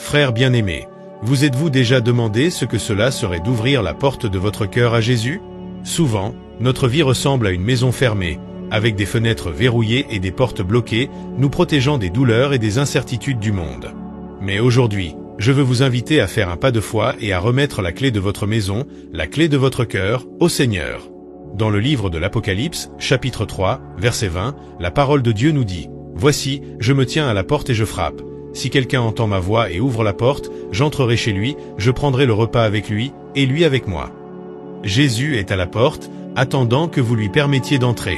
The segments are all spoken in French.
Frères bien-aimés, vous êtes-vous déjà demandé ce que cela serait d'ouvrir la porte de votre cœur à Jésus? Souvent, notre vie ressemble à une maison fermée, avec des fenêtres verrouillées et des portes bloquées, nous protégeant des douleurs et des incertitudes du monde. Mais aujourd'hui, je veux vous inviter à faire un pas de foi et à remettre la clé de votre maison, la clé de votre cœur, au Seigneur. Dans le livre de l'Apocalypse, chapitre 3, verset 20, la parole de Dieu nous dit « Voici, je me tiens à la porte et je frappe. Si quelqu'un entend ma voix et ouvre la porte, j'entrerai chez lui, je prendrai le repas avec lui, et lui avec moi. » Jésus est à la porte, attendant que vous lui permettiez d'entrer.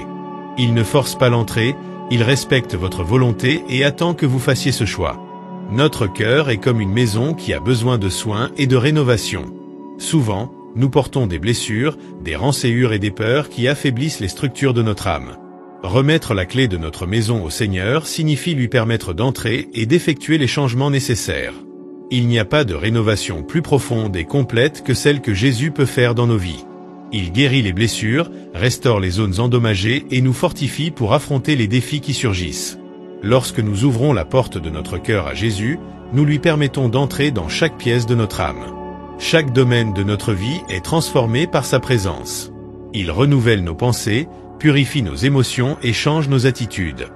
Il ne force pas l'entrée, il respecte votre volonté et attend que vous fassiez ce choix. Notre cœur est comme une maison qui a besoin de soins et de rénovation. Souvent, nous portons des blessures, des rancœurs et des peurs qui affaiblissent les structures de notre âme. Remettre la clé de notre maison au Seigneur signifie lui permettre d'entrer et d'effectuer les changements nécessaires. Il n'y a pas de rénovation plus profonde et complète que celle que Jésus peut faire dans nos vies. Il guérit les blessures, restaure les zones endommagées et nous fortifie pour affronter les défis qui surgissent. Lorsque nous ouvrons la porte de notre cœur à Jésus, nous lui permettons d'entrer dans chaque pièce de notre âme. Chaque domaine de notre vie est transformé par sa présence. Il renouvelle nos pensées, purifie nos émotions et change nos attitudes.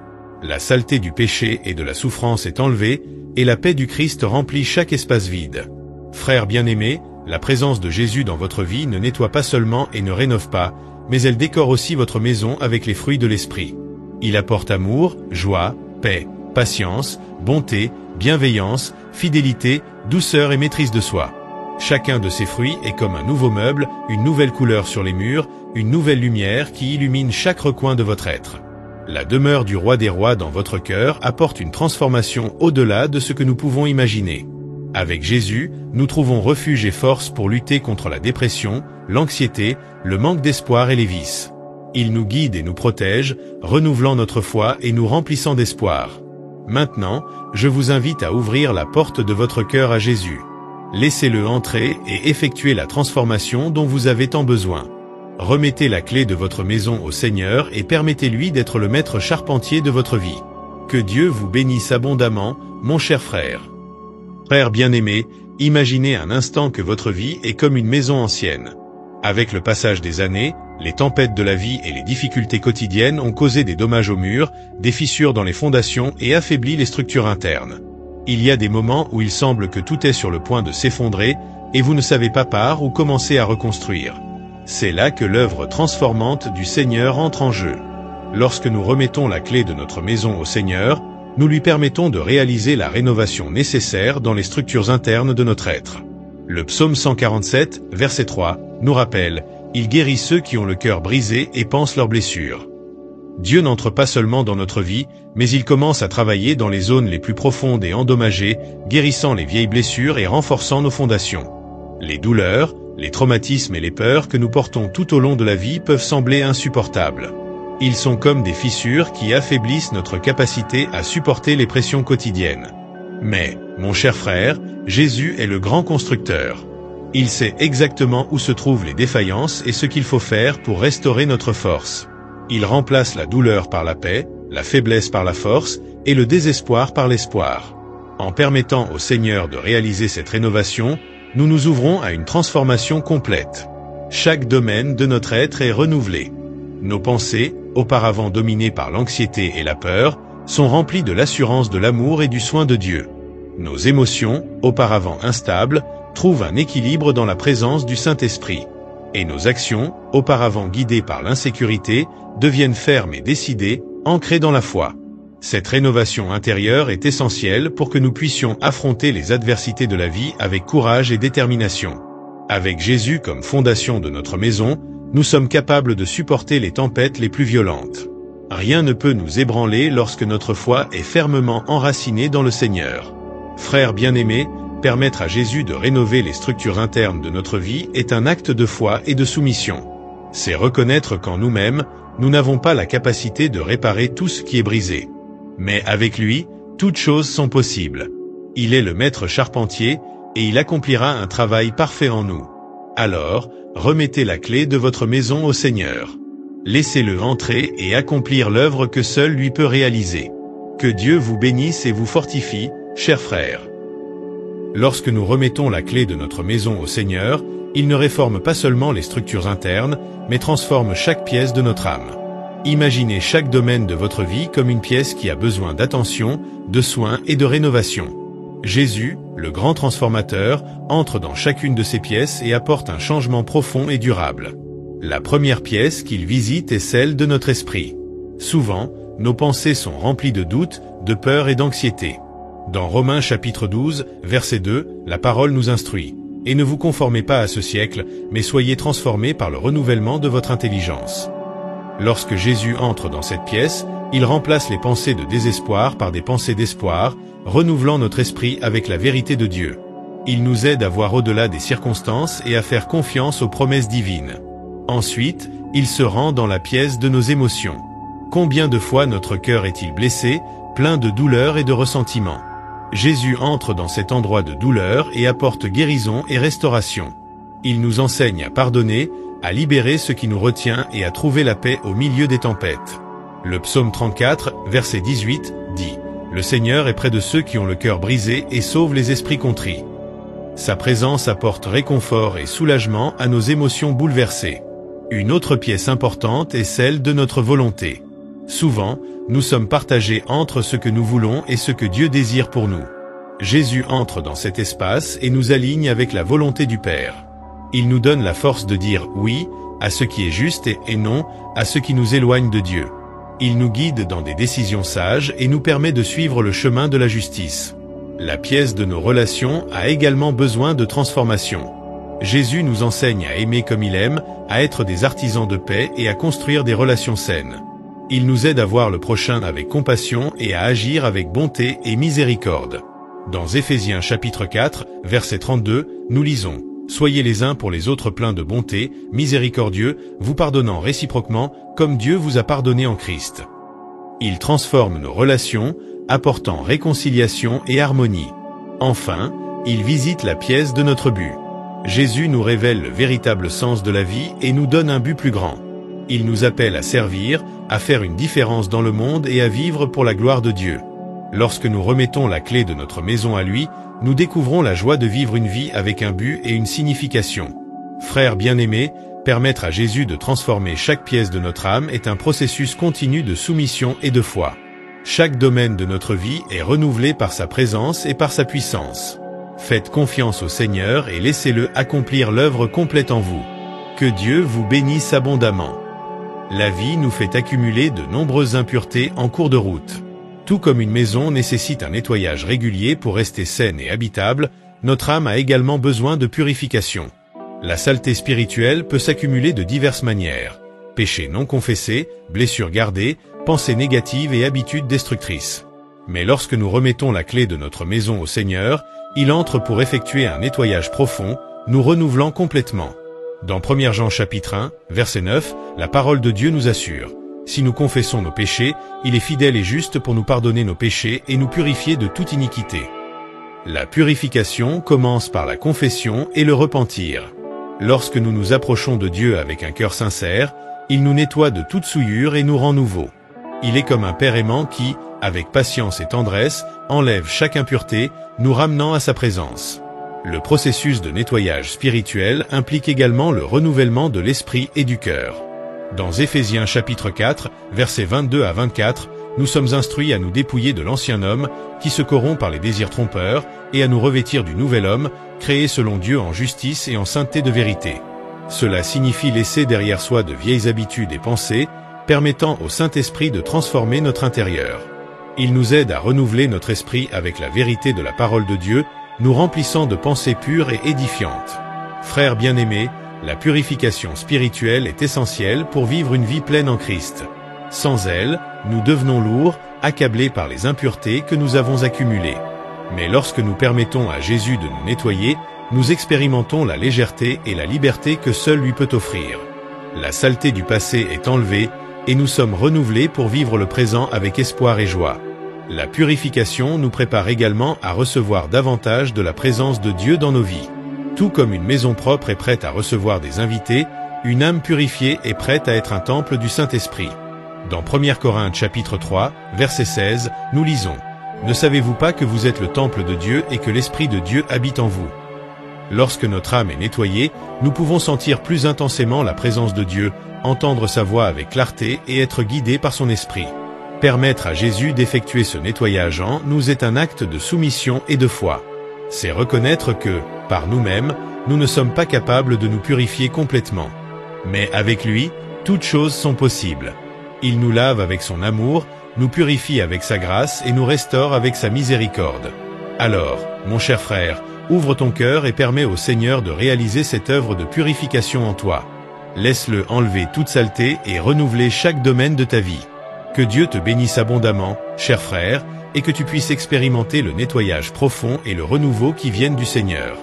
La saleté du péché et de la souffrance est enlevée, et la paix du Christ remplit chaque espace vide. Frères bien-aimés, la présence de Jésus dans votre vie ne nettoie pas seulement et ne rénove pas, mais elle décore aussi votre maison avec les fruits de l'esprit. Il apporte amour, joie, paix, patience, bonté, bienveillance, fidélité, douceur et maîtrise de soi. Chacun de ces fruits est comme un nouveau meuble, une nouvelle couleur sur les murs, une nouvelle lumière qui illumine chaque recoin de votre être. La demeure du Roi des Rois dans votre cœur apporte une transformation au-delà de ce que nous pouvons imaginer. Avec Jésus, nous trouvons refuge et force pour lutter contre la dépression, l'anxiété, le manque d'espoir et les vices. Il nous guide et nous protège, renouvelant notre foi et nous remplissant d'espoir. Maintenant, je vous invite à ouvrir la porte de votre cœur à Jésus. Laissez-le entrer et effectuer la transformation dont vous avez tant besoin. Remettez la clé de votre maison au Seigneur et permettez-lui d'être le maître charpentier de votre vie. Que Dieu vous bénisse abondamment, mon cher frère. Frère bien-aimé, imaginez un instant que votre vie est comme une maison ancienne. Avec le passage des années, les tempêtes de la vie et les difficultés quotidiennes ont causé des dommages aux murs, des fissures dans les fondations et affaibli les structures internes. Il y a des moments où il semble que tout est sur le point de s'effondrer et vous ne savez pas par où commencer à reconstruire. C'est là que l'œuvre transformante du Seigneur entre en jeu. Lorsque nous remettons la clé de notre maison au Seigneur, nous lui permettons de réaliser la rénovation nécessaire dans les structures internes de notre être. Le psaume 147, verset 3, nous rappelle « Il guérit ceux qui ont le cœur brisé et pansent leurs blessures ». Dieu n'entre pas seulement dans notre vie, mais il commence à travailler dans les zones les plus profondes et endommagées, guérissant les vieilles blessures et renforçant nos fondations. Les douleurs, les traumatismes et les peurs que nous portons tout au long de la vie peuvent sembler insupportables. Ils sont comme des fissures qui affaiblissent notre capacité à supporter les pressions quotidiennes. Mais, mon cher frère, Jésus est le grand constructeur. Il sait exactement où se trouvent les défaillances et ce qu'il faut faire pour restaurer notre force. Il remplace la douleur par la paix, la faiblesse par la force et le désespoir par l'espoir. En permettant au Seigneur de réaliser cette rénovation, nous nous ouvrons à une transformation complète. Chaque domaine de notre être est renouvelé. Nos pensées, auparavant dominées par l'anxiété et la peur, sont remplies de l'assurance de l'amour et du soin de Dieu. Nos émotions, auparavant instables, trouvent un équilibre dans la présence du Saint-Esprit. Et nos actions, auparavant guidées par l'insécurité, deviennent fermes et décidées, ancrées dans la foi. Cette rénovation intérieure est essentielle pour que nous puissions affronter les adversités de la vie avec courage et détermination. Avec Jésus comme fondation de notre maison, nous sommes capables de supporter les tempêtes les plus violentes. Rien ne peut nous ébranler lorsque notre foi est fermement enracinée dans le Seigneur. Frères bien-aimés, permettre à Jésus de rénover les structures internes de notre vie est un acte de foi et de soumission. C'est reconnaître qu'en nous-mêmes, nous n'avons pas la capacité de réparer tout ce qui est brisé. Mais avec lui, toutes choses sont possibles. Il est le maître charpentier, et il accomplira un travail parfait en nous. Alors, remettez la clé de votre maison au Seigneur. Laissez-le entrer et accomplir l'œuvre que seul lui peut réaliser. Que Dieu vous bénisse et vous fortifie, chers frères. Lorsque nous remettons la clé de notre maison au Seigneur, il ne réforme pas seulement les structures internes, mais transforme chaque pièce de notre âme. Imaginez chaque domaine de votre vie comme une pièce qui a besoin d'attention, de soins et de rénovation. Jésus, le grand transformateur, entre dans chacune de ces pièces et apporte un changement profond et durable. La première pièce qu'il visite est celle de notre esprit. Souvent, nos pensées sont remplies de doutes, de peur et d'anxiété. Dans Romains chapitre 12, verset 2, la parole nous instruit. « Et ne vous conformez pas à ce siècle, mais soyez transformés par le renouvellement de votre intelligence. » Lorsque Jésus entre dans cette pièce, il remplace les pensées de désespoir par des pensées d'espoir, renouvelant notre esprit avec la vérité de Dieu. Il nous aide à voir au-delà des circonstances et à faire confiance aux promesses divines. Ensuite, il se rend dans la pièce de nos émotions. Combien de fois notre cœur est-il blessé, plein de douleur et de ressentiment? Jésus entre dans cet endroit de douleur et apporte guérison et restauration. Il nous enseigne à pardonner, à libérer ce qui nous retient et à trouver la paix au milieu des tempêtes. Le psaume 34, verset 18, dit « Le Seigneur est près de ceux qui ont le cœur brisé et sauve les esprits contrits. » Sa présence apporte réconfort et soulagement à nos émotions bouleversées. Une autre pièce importante est celle de notre volonté. Souvent, nous sommes partagés entre ce que nous voulons et ce que Dieu désire pour nous. Jésus entre dans cet espace et nous aligne avec la volonté du Père. Il nous donne la force de dire oui à ce qui est juste et non à ce qui nous éloigne de Dieu. Il nous guide dans des décisions sages et nous permet de suivre le chemin de la justice. La pièce de nos relations a également besoin de transformation. Jésus nous enseigne à aimer comme il aime, à être des artisans de paix et à construire des relations saines. Il nous aide à voir le prochain avec compassion et à agir avec bonté et miséricorde. Dans Éphésiens chapitre 4, verset 32, nous lisons « Soyez les uns pour les autres pleins de bonté, miséricordieux, vous pardonnant réciproquement, comme Dieu vous a pardonné en Christ. » Il transforme nos relations, apportant réconciliation et harmonie. Enfin, il visite la pièce de notre but. Jésus nous révèle le véritable sens de la vie et nous donne un but plus grand. Il nous appelle à servir, à faire une différence dans le monde et à vivre pour la gloire de Dieu. Lorsque nous remettons la clé de notre maison à lui, nous découvrons la joie de vivre une vie avec un but et une signification. Frères bien-aimés, permettre à Jésus de transformer chaque pièce de notre âme est un processus continu de soumission et de foi. Chaque domaine de notre vie est renouvelé par sa présence et par sa puissance. Faites confiance au Seigneur et laissez-le accomplir l'œuvre complète en vous. Que Dieu vous bénisse abondamment. La vie nous fait accumuler de nombreuses impuretés en cours de route. Tout comme une maison nécessite un nettoyage régulier pour rester saine et habitable, notre âme a également besoin de purification. La saleté spirituelle peut s'accumuler de diverses manières. Péchés non confessés, blessures gardées, pensées négatives et habitudes destructrices. Mais lorsque nous remettons la clé de notre maison au Seigneur, il entre pour effectuer un nettoyage profond, nous renouvelant complètement. Dans 1 Jean chapitre 1, verset 9, la parole de Dieu nous assure « Si nous confessons nos péchés, il est fidèle et juste pour nous pardonner nos péchés et nous purifier de toute iniquité. » La purification commence par la confession et le repentir. Lorsque nous nous approchons de Dieu avec un cœur sincère, il nous nettoie de toute souillure et nous rend nouveaux. Il est comme un père aimant qui, avec patience et tendresse, enlève chaque impureté, nous ramenant à sa présence. Le processus de nettoyage spirituel implique également le renouvellement de l'esprit et du cœur. Dans Éphésiens chapitre 4, versets 22 à 24, nous sommes instruits à nous dépouiller de l'ancien homme, qui se corrompt par les désirs trompeurs, et à nous revêtir du nouvel homme, créé selon Dieu en justice et en sainteté de vérité. Cela signifie laisser derrière soi de vieilles habitudes et pensées, permettant au Saint-Esprit de transformer notre intérieur. Il nous aide à renouveler notre esprit avec la vérité de la parole de Dieu, nous remplissant de pensées pures et édifiantes. Frères bien-aimés, la purification spirituelle est essentielle pour vivre une vie pleine en Christ. Sans elle, nous devenons lourds, accablés par les impuretés que nous avons accumulées. Mais lorsque nous permettons à Jésus de nous nettoyer, nous expérimentons la légèreté et la liberté que seul lui peut offrir. La saleté du passé est enlevée et nous sommes renouvelés pour vivre le présent avec espoir et joie. La purification nous prépare également à recevoir davantage de la présence de Dieu dans nos vies. Tout comme une maison propre est prête à recevoir des invités, une âme purifiée est prête à être un temple du Saint-Esprit. Dans 1 Corinthes chapitre 3, verset 16, nous lisons « Ne savez-vous pas que vous êtes le temple de Dieu et que l'Esprit de Dieu habite en vous? Lorsque notre âme est nettoyée, nous pouvons sentir plus intensément la présence de Dieu, entendre sa voix avec clarté et être guidés par son esprit. Permettre à Jésus d'effectuer ce nettoyage en nous est un acte de soumission et de foi. C'est reconnaître que, par nous-mêmes, nous ne sommes pas capables de nous purifier complètement. Mais avec lui, toutes choses sont possibles. Il nous lave avec son amour, nous purifie avec sa grâce et nous restaure avec sa miséricorde. Alors, mon cher frère, ouvre ton cœur et permets au Seigneur de réaliser cette œuvre de purification en toi. Laisse-le enlever toute saleté et renouveler chaque domaine de ta vie. Que Dieu te bénisse abondamment, cher frère, et que tu puisses expérimenter le nettoyage profond et le renouveau qui viennent du Seigneur.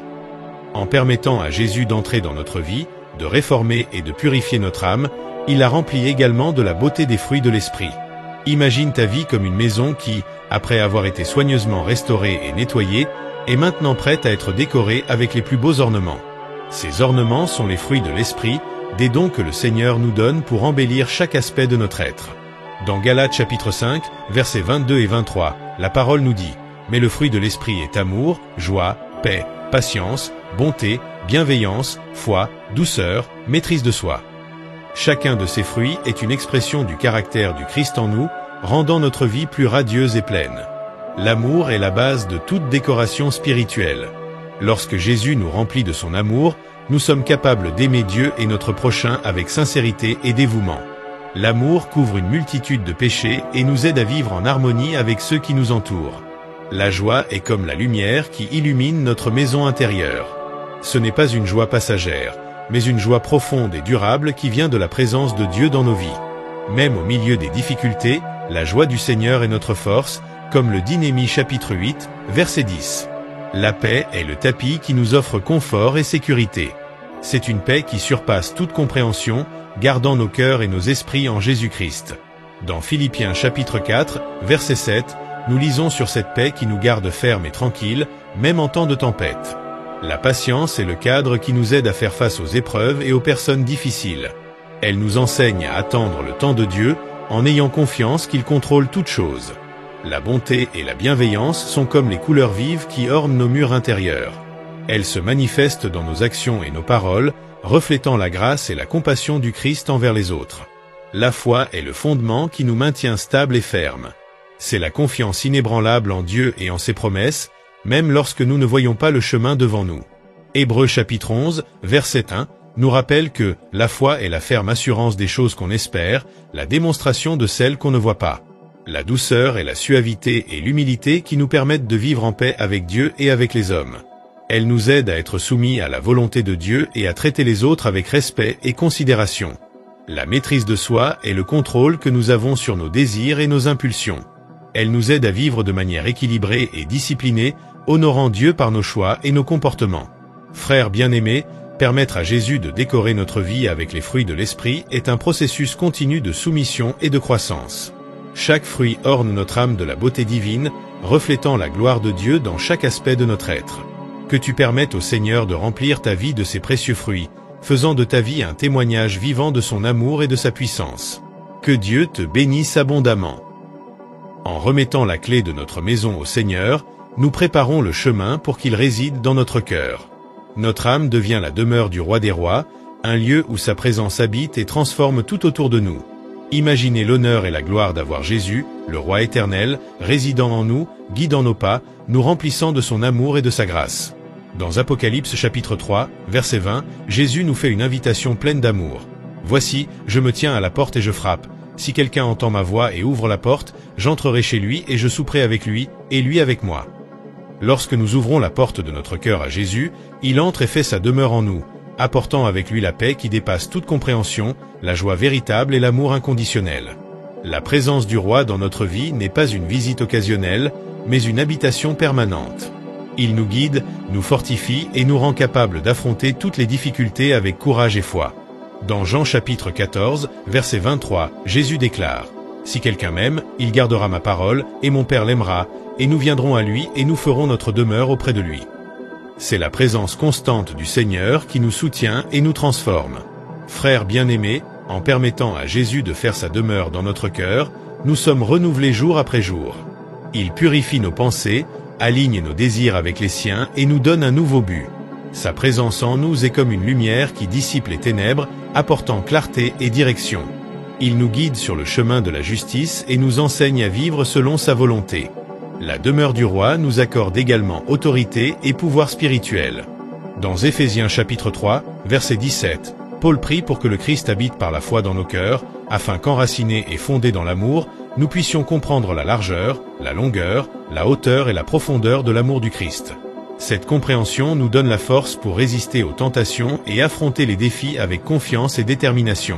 En permettant à Jésus d'entrer dans notre vie, de réformer et de purifier notre âme, il la remplit également de la beauté des fruits de l'Esprit. Imagine ta vie comme une maison qui, après avoir été soigneusement restaurée et nettoyée, est maintenant prête à être décorée avec les plus beaux ornements. Ces ornements sont les fruits de l'Esprit, des dons que le Seigneur nous donne pour embellir chaque aspect de notre être. Dans Galates chapitre 5, versets 22 et 23, la parole nous dit « Mais le fruit de l'Esprit est amour, joie, paix, patience, bonté, bienveillance, foi, douceur, maîtrise de soi. » Chacun de ces fruits est une expression du caractère du Christ en nous, rendant notre vie plus radieuse et pleine. L'amour est la base de toute décoration spirituelle. Lorsque Jésus nous remplit de son amour, nous sommes capables d'aimer Dieu et notre prochain avec sincérité et dévouement. L'amour couvre une multitude de péchés et nous aide à vivre en harmonie avec ceux qui nous entourent. La joie est comme la lumière qui illumine notre maison intérieure. Ce n'est pas une joie passagère, mais une joie profonde et durable qui vient de la présence de Dieu dans nos vies. Même au milieu des difficultés, la joie du Seigneur est notre force, comme le dit Néhémie chapitre 8, verset 10. La paix est le tapis qui nous offre confort et sécurité. C'est une paix qui surpasse toute compréhension, gardant nos cœurs et nos esprits en Jésus-Christ. Dans Philippiens chapitre 4, verset 7, nous lisons sur cette paix qui nous garde fermes et tranquilles, même en temps de tempête. La patience est le cadre qui nous aide à faire face aux épreuves et aux personnes difficiles. Elle nous enseigne à attendre le temps de Dieu, en ayant confiance qu'il contrôle toutes choses. La bonté et la bienveillance sont comme les couleurs vives qui ornent nos murs intérieurs. Elles se manifestent dans nos actions et nos paroles, reflétant la grâce et la compassion du Christ envers les autres. La foi est le fondement qui nous maintient stables et fermes. C'est la confiance inébranlable en Dieu et en ses promesses, même lorsque nous ne voyons pas le chemin devant nous. Hébreux chapitre 11, verset 1, nous rappelle que la foi est la ferme assurance des choses qu'on espère, la démonstration de celles qu'on ne voit pas. La douceur et la suavité et l'humilité qui nous permettent de vivre en paix avec Dieu et avec les hommes. Elles nous aident à être soumis à la volonté de Dieu et à traiter les autres avec respect et considération. La maîtrise de soi est le contrôle que nous avons sur nos désirs et nos impulsions. Elle nous aide à vivre de manière équilibrée et disciplinée, honorant Dieu par nos choix et nos comportements. Frères bien-aimés, permettre à Jésus de décorer notre vie avec les fruits de l'Esprit est un processus continu de soumission et de croissance. Chaque fruit orne notre âme de la beauté divine, reflétant la gloire de Dieu dans chaque aspect de notre être. Que tu permettes au Seigneur de remplir ta vie de ses précieux fruits, faisant de ta vie un témoignage vivant de son amour et de sa puissance. Que Dieu te bénisse abondamment. En remettant la clé de notre maison au Seigneur, nous préparons le chemin pour qu'il réside dans notre cœur. Notre âme devient la demeure du Roi des Rois, un lieu où sa présence habite et transforme tout autour de nous. Imaginez l'honneur et la gloire d'avoir Jésus, le Roi éternel, résidant en nous, guidant nos pas, nous remplissant de son amour et de sa grâce. Dans Apocalypse chapitre 3, verset 20, Jésus nous fait une invitation pleine d'amour. « Voici, je me tiens à la porte et je frappe. Si quelqu'un entend ma voix et ouvre la porte, j'entrerai chez lui et je souperai avec lui, et lui avec moi. » Lorsque nous ouvrons la porte de notre cœur à Jésus, il entre et fait sa demeure en nous, apportant avec lui la paix qui dépasse toute compréhension, la joie véritable et l'amour inconditionnel. La présence du Roi dans notre vie n'est pas une visite occasionnelle, mais une habitation permanente. Il nous guide, nous fortifie et nous rend capables d'affronter toutes les difficultés avec courage et foi. Dans Jean chapitre 14, verset 23, Jésus déclare « Si quelqu'un m'aime, il gardera ma parole, et mon Père l'aimera, et nous viendrons à lui et nous ferons notre demeure auprès de lui. » C'est la présence constante du Seigneur qui nous soutient et nous transforme. Frères bien-aimés, en permettant à Jésus de faire sa demeure dans notre cœur, nous sommes renouvelés jour après jour. Il purifie nos pensées, aligne nos désirs avec les siens et nous donne un nouveau but. Sa présence en nous est comme une lumière qui dissipe les ténèbres, apportant clarté et direction. Il nous guide sur le chemin de la justice et nous enseigne à vivre selon sa volonté. La demeure du roi nous accorde également autorité et pouvoir spirituel. Dans Éphésiens chapitre 3, verset 17, Paul prie pour que le Christ habite par la foi dans nos cœurs, afin qu'enracinés et fondés dans l'amour, nous puissions comprendre la largeur, la longueur, la hauteur et la profondeur de l'amour du Christ. Cette compréhension nous donne la force pour résister aux tentations et affronter les défis avec confiance et détermination.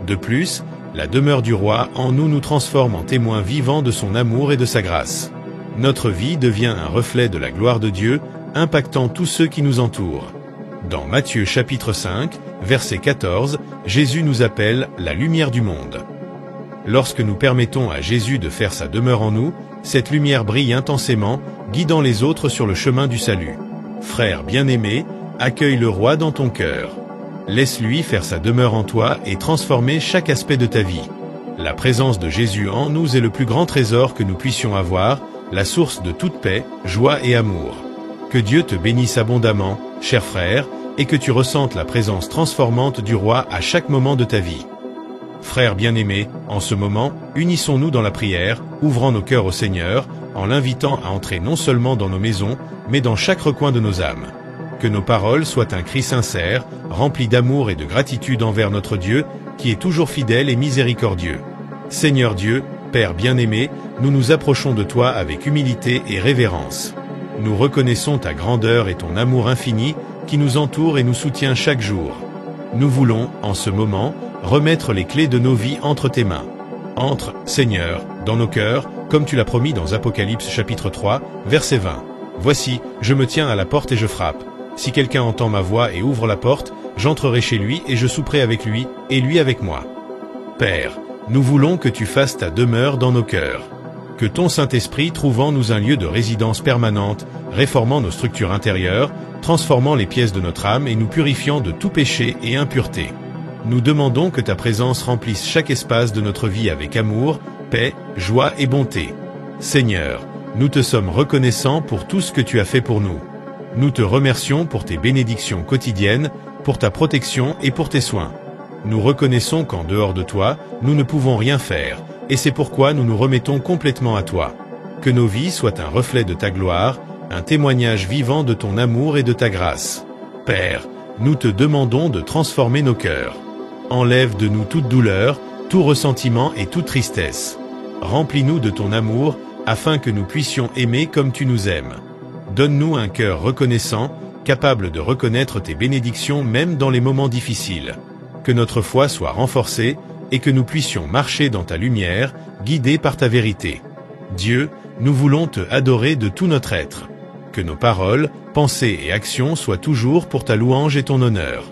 De plus, la demeure du roi en nous transforme en témoins vivants de son amour et de sa grâce. Notre vie devient un reflet de la gloire de Dieu, impactant tous ceux qui nous entourent. Dans Matthieu chapitre 5, verset 14, Jésus nous appelle la lumière du monde. Lorsque nous permettons à Jésus de faire sa demeure en nous, cette lumière brille intensément, guidant les autres sur le chemin du salut. Frère bien-aimé, accueille le roi dans ton cœur. Laisse-lui faire sa demeure en toi et transformer chaque aspect de ta vie. La présence de Jésus en nous est le plus grand trésor que nous puissions avoir, la source de toute paix, joie et amour. Que Dieu te bénisse abondamment, cher frère, et que tu ressentes la présence transformante du roi à chaque moment de ta vie. Frères bien-aimés, en ce moment, unissons-nous dans la prière, ouvrant nos cœurs au Seigneur, en l'invitant à entrer non seulement dans nos maisons, mais dans chaque recoin de nos âmes. Que nos paroles soient un cri sincère, rempli d'amour et de gratitude envers notre Dieu, qui est toujours fidèle et miséricordieux. Seigneur Dieu, Père bien-aimé, nous nous approchons de toi avec humilité et révérence. Nous reconnaissons ta grandeur et ton amour infini qui nous entoure et nous soutient chaque jour. Nous voulons, en ce moment, remettre les clés de nos vies entre tes mains. Entre, Seigneur, dans nos cœurs, comme tu l'as promis dans Apocalypse chapitre 3, verset 20. Voici, je me tiens à la porte et je frappe. Si quelqu'un entend ma voix et ouvre la porte, j'entrerai chez lui et je souperai avec lui, et lui avec moi. Père, nous voulons que tu fasses ta demeure dans nos cœurs. Que ton Saint-Esprit trouve en nous un lieu de résidence permanente, réformant nos structures intérieures, transformant les pièces de notre âme et nous purifiant de tout péché et impureté. Nous demandons que ta présence remplisse chaque espace de notre vie avec amour, paix, joie et bonté. Seigneur, nous te sommes reconnaissants pour tout ce que tu as fait pour nous. Nous te remercions pour tes bénédictions quotidiennes, pour ta protection et pour tes soins. Nous reconnaissons qu'en dehors de toi, nous ne pouvons rien faire, et c'est pourquoi nous nous remettons complètement à toi. Que nos vies soient un reflet de ta gloire, un témoignage vivant de ton amour et de ta grâce. Père, nous te demandons de transformer nos cœurs. Enlève de nous toute douleur, tout ressentiment et toute tristesse. Remplis-nous de ton amour, afin que nous puissions aimer comme tu nous aimes. Donne-nous un cœur reconnaissant, capable de reconnaître tes bénédictions même dans les moments difficiles. Que notre foi soit renforcée, et que nous puissions marcher dans ta lumière, guidés par ta vérité. Dieu, nous voulons te adorer de tout notre être. Que nos paroles, pensées et actions soient toujours pour ta louange et ton honneur.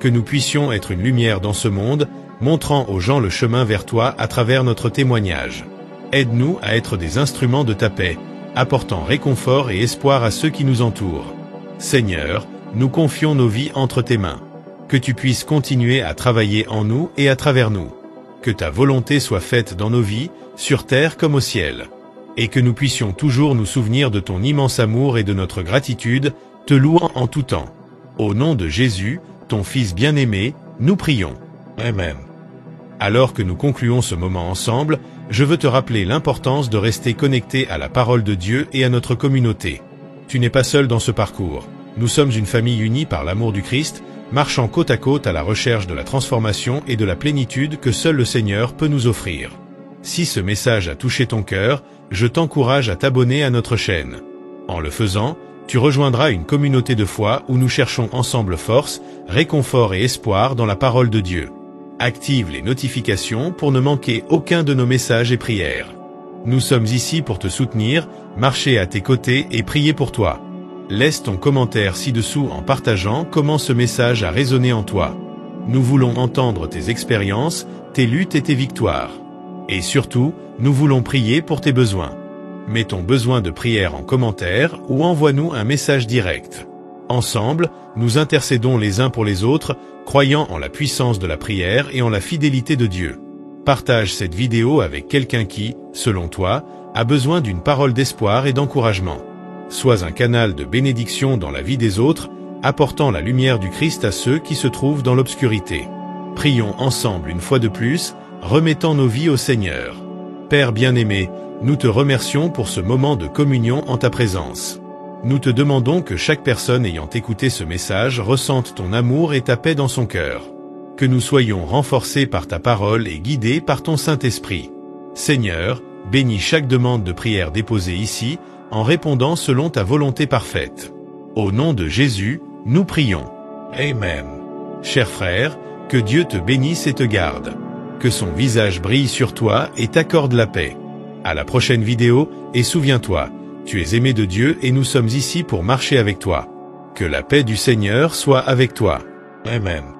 Que nous puissions être une lumière dans ce monde, montrant aux gens le chemin vers toi à travers notre témoignage. Aide-nous à être des instruments de ta paix, apportant réconfort et espoir à ceux qui nous entourent. Seigneur, nous confions nos vies entre tes mains. Que tu puisses continuer à travailler en nous et à travers nous. Que ta volonté soit faite dans nos vies, sur terre comme au ciel. Et que nous puissions toujours nous souvenir de ton immense amour et de notre gratitude, te louant en tout temps. Au nom de Jésus, ton Fils bien-aimé, nous prions. Amen. Alors que nous concluons ce moment ensemble, je veux te rappeler l'importance de rester connecté à la parole de Dieu et à notre communauté. Tu n'es pas seul dans ce parcours. Nous sommes une famille unie par l'amour du Christ, marchant côte à côte à la recherche de la transformation et de la plénitude que seul le Seigneur peut nous offrir. Si ce message a touché ton cœur, je t'encourage à t'abonner à notre chaîne. En le faisant, tu rejoindras une communauté de foi où nous cherchons ensemble force, réconfort et espoir dans la parole de Dieu. Active les notifications pour ne manquer aucun de nos messages et prières. Nous sommes ici pour te soutenir, marcher à tes côtés et prier pour toi. Laisse ton commentaire ci-dessous en partageant comment ce message a résonné en toi. Nous voulons entendre tes expériences, tes luttes et tes victoires. Et surtout, nous voulons prier pour tes besoins. Mets ton besoin de prière en commentaire ou envoie-nous un message direct. Ensemble, nous intercédons les uns pour les autres, croyant en la puissance de la prière et en la fidélité de Dieu. Partage cette vidéo avec quelqu'un qui, selon toi, a besoin d'une parole d'espoir et d'encouragement. Sois un canal de bénédiction dans la vie des autres, apportant la lumière du Christ à ceux qui se trouvent dans l'obscurité. Prions ensemble une fois de plus, remettant nos vies au Seigneur. Père bien-aimé, nous te remercions pour ce moment de communion en ta présence. Nous te demandons que chaque personne ayant écouté ce message ressente ton amour et ta paix dans son cœur. Que nous soyons renforcés par ta parole et guidés par ton Saint-Esprit. Seigneur, bénis chaque demande de prière déposée ici, en répondant selon ta volonté parfaite. Au nom de Jésus, nous prions. Amen. Chers frères, que Dieu te bénisse et te garde. Que son visage brille sur toi et t'accorde la paix. À la prochaine vidéo, et souviens-toi, tu es aimé de Dieu et nous sommes ici pour marcher avec toi. Que la paix du Seigneur soit avec toi. Amen.